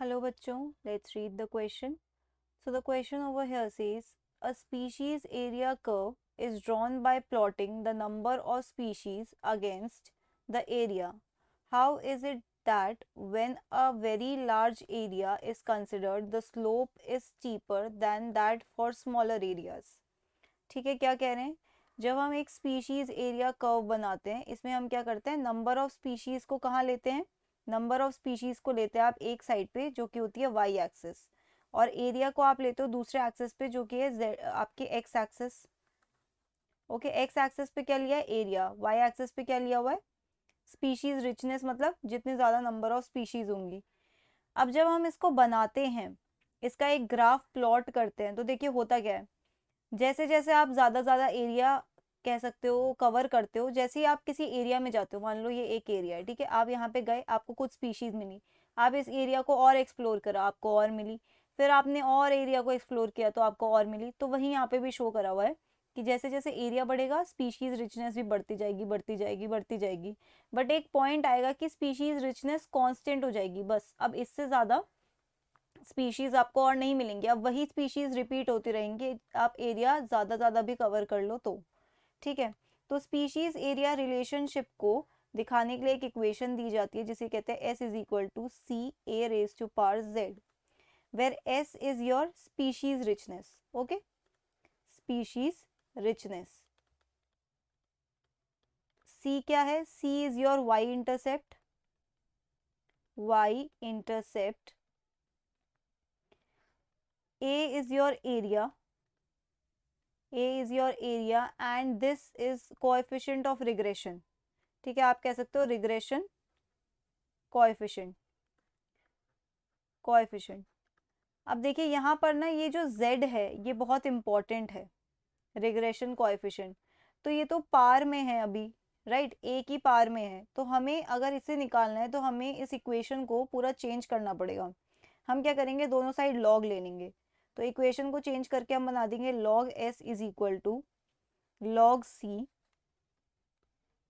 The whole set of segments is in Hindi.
Hello bachcho, let's read the question. So the question over here says a species area curve is drawn by plotting the number of species against the area. How is it that when a very large area is considered the slope is steeper than that for smaller areas? ठीक है, क्या कह रहे हैं? जब हम एक स्पीशीज एरिया कर्व बनाते हैं इसमें हम क्या करते हैं, नंबर ऑफ स्पीशीज को कहाँ लेते हैं, नंबर ऑफ स्पीशीज को लेते हैं आप एक साइड पे जो कि होती है वाई एक्सिस, और एरिया को आप लेते हो दूसरे एक्सिस पे जो कि है आपके x axis. Okay, x axis पे क्या लिया है, एरिया, वाई एक्सिस पे क्या लिया हुआ है, स्पीशीज रिचनेस, मतलब जितने ज़्यादा नंबर ऑफ स्पीशीज होंगी। अब जब हम इसको बनाते हैं, इसका एक ग्राफ प्लॉट करते हैं, तो देखिए होता क्या है, जैसे जैसे आप ज़्यादा एरिया कह सकते हो कवर करते हो, जैसे ही आप किसी एरिया में जाते हो, मान लो ये एक एरिया है, ठीक है, आप यहाँ पे गए, आपको कुछ स्पीशीज मिली, आप इस एरिया को और एक्सप्लोर करा, आपको और मिली, फिर आपने और एरिया को एक्सप्लोर किया तो आपको और मिली, तो वहीं यहाँ पे भी शो करा हुआ है कि जैसे जैसे एरिया बढ़ेगा स्पीशीज रिचनेस भी बढ़ती जाएगी बढ़ती जाएगी बढ़ती जाएगी, बट एक पॉइंट आएगा कि स्पीशीज रिचनेस कांस्टेंट हो जाएगी, बस अब इससे ज़्यादा स्पीशीज आपको और नहीं मिलेंगी, अब वही स्पीशीज रिपीट होती रहेंगी, आप एरिया ज़्यादा भी कवर कर लो तो। ठीक है, तो स्पीशीज एरिया रिलेशनशिप को दिखाने के लिए एक इक्वेशन दी जाती है जिसे कहते हैं S is equal to C A raise to power Z, where S is your species richness. Okay, species richness, C क्या है, C is your Y intercept, Y intercept, A is your area, A is your area and this is coefficient of regression। ठीक है, आप कह सकते हो regression coefficient, coefficient। अब देखिए यहाँ पर ना ये जो Z है ये बहुत इंपॉर्टेंट है, regression coefficient, तो ये तो पार में है अभी, राइट, एक ही पार में है, तो हमें अगर इसे निकालना है तो हमें इस इक्वेशन को पूरा चेंज करना पड़ेगा। हम क्या करेंगे, दोनों साइड लॉग ले लेंगे, तो इक्वेशन को चेंज करके हम बना देंगे log S is equal to log C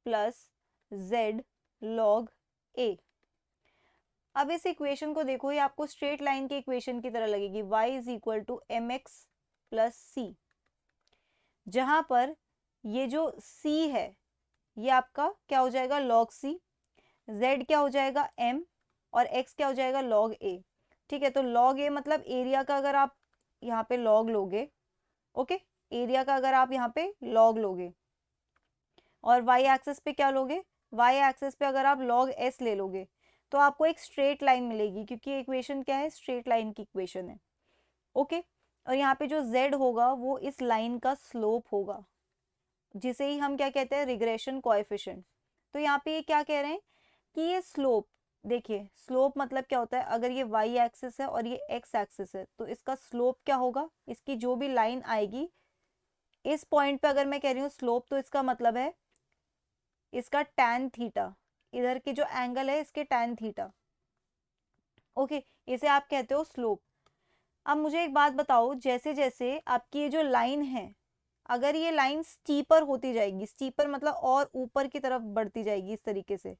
plus z log a। अब इस इक्वेशन को देखो, ये आपको स्ट्रेट लाइन के इक्वेशन की तरह लगेगी, y is equal to M X plus C, जहां पर ये जो c है ये आपका क्या हो जाएगा log c, z क्या हो जाएगा m, और x क्या हो जाएगा log a। ठीक है, तो log a मतलब एरिया का अगर आप यहाँ पे log लोगे, ओके, एरिया का अगर आप यहाँ पे log लोगे, और y एक्सिस पे क्या लोगे, y एक्सिस पे अगर आप log s ले लोगे तो आपको एक स्ट्रेट लाइन मिलेगी, क्योंकि इक्वेशन क्या है, स्ट्रेट लाइन की इक्वेशन है। ओके, और यहाँ पे जो z होगा वो इस लाइन का स्लोप होगा, जिसे ही हम क्या कहते हैं, रिग्रेशन कोएफिशिएंट। तो यहाँ पे ये क्या कह रहे हैं कि ये स्लोप, देखिए स्लोप मतलब क्या होता है, अगर ये y एक्सिस है और ये x एक्सिस है तो इसका स्लोप क्या होगा, इसकी जो भी लाइन आएगी इस पॉइंट पे अगर मैं कह रही हूँ स्लोप, तो इसका मतलब है इसका टैन थीटा, इधर की जो एंगल है इसके टैन थीटा। ओके, इसे आप कहते हो स्लोप। अब मुझे एक बात बताओ, जैसे जैसे आपकी ये जो लाइन है, अगर ये लाइन स्टीपर होती जाएगी, स्टीपर मतलब और ऊपर की तरफ बढ़ती जाएगी, इस तरीके से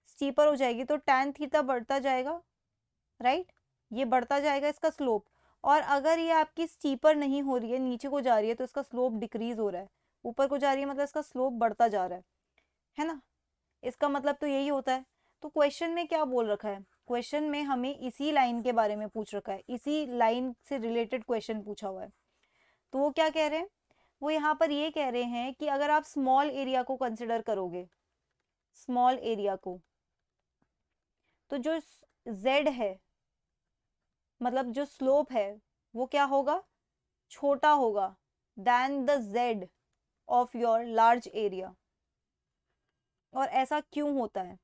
स्टीपर हो जाएगी, तो टैन थीटा बढ़ता जाएगा, राइट, ये बढ़ता जाएगा इसका स्लोप। और अगर ये आपकी स्टीपर नहीं हो रही है, नीचे को जा रही है, तो इसका स्लोप डिक्रीज हो रहा है, ऊपर को जा रही है मतलब इसका स्लोप बढ़ता जा रहा है ना, इसका मतलब तो यही होता है। तो क्वेश्चन में क्या बोल रखा है, क्वेश्चन में हमें इसी लाइन के बारे में पूछ रखा है, इसी लाइन से रिलेटेड क्वेश्चन पूछा हुआ है। तो वो क्या कह रहे हैं, वो यहाँ पर ये कह रहे हैं कि अगर आप स्मॉल एरिया को कंसिडर करोगे, स्मॉल एरिया को, तो जो z है, मतलब जो स्लोप है वो क्या होगा, छोटा होगा then the z of your large area. और ऐसा क्यों होता है,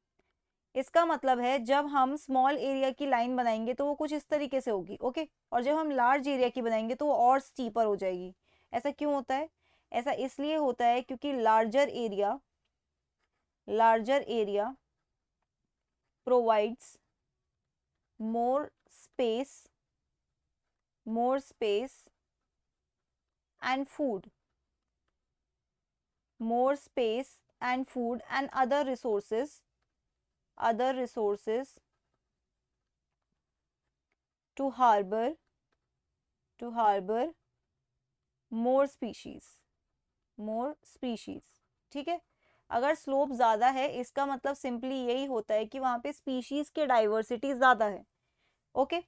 इसका मतलब है जब हम स्मॉल एरिया की लाइन बनाएंगे तो वो कुछ इस तरीके से होगी, ओके, और जब हम लार्ज एरिया की बनाएंगे तो वो और स्टीपर हो जाएगी। ऐसा क्यों होता है, ऐसा इसलिए होता है क्योंकि larger area provides more space, more space and food, more space and food and other resources to harbour more species, ठीक है। अगर स्लोप ज़्यादा है इसका मतलब सिंपली यही होता है कि वहाँ पे स्पीशीज की डाइवर्सिटी ज़्यादा है। ओके,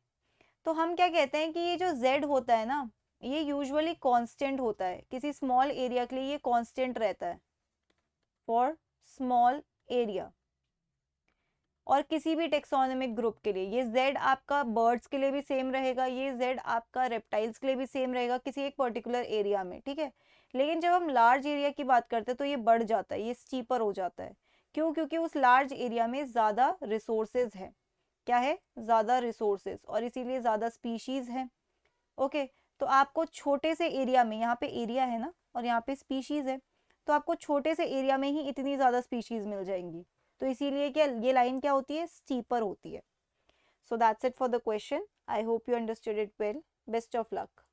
तो हम क्या कहते हैं कि ये जो z होता है ना, ये यूजुअली कांस्टेंट होता है, किसी स्मॉल एरिया के लिए ये कांस्टेंट रहता है फॉर स्मॉल एरिया, और किसी भी टेक्सोनोमिक ग्रुप के लिए ये z आपका बर्ड्स के लिए भी सेम रहेगा, ये z आपका रेप्टाइल्स के लिए भी सेम रहेगा किसी एक पर्टिकुलर एरिया में, ठीक है। लेकिन जब हम लार्ज एरिया की बात करते हैं तो ये बढ़ जाता है, ये स्टीपर हो जाता है। क्यों? क्योंकि उस लार्ज एरिया में ज़्यादा रिसोर्सेज है। क्या है? ज़्यादा रिसोर्सेज, और इसीलिए ज़्यादा स्पीशीज है। ओके, तो आपको छोटे से एरिया में, यहाँ पे एरिया है ना और यहाँ पे स्पीशीज है, तो आपको छोटे से एरिया में ही इतनी ज़्यादा स्पीशीज मिल जाएंगी। तो इसीलिए क्या ये लाइन क्या होती है? स्टीपर होती है। So that's it for the question. I hope you understood it well. Best of luck.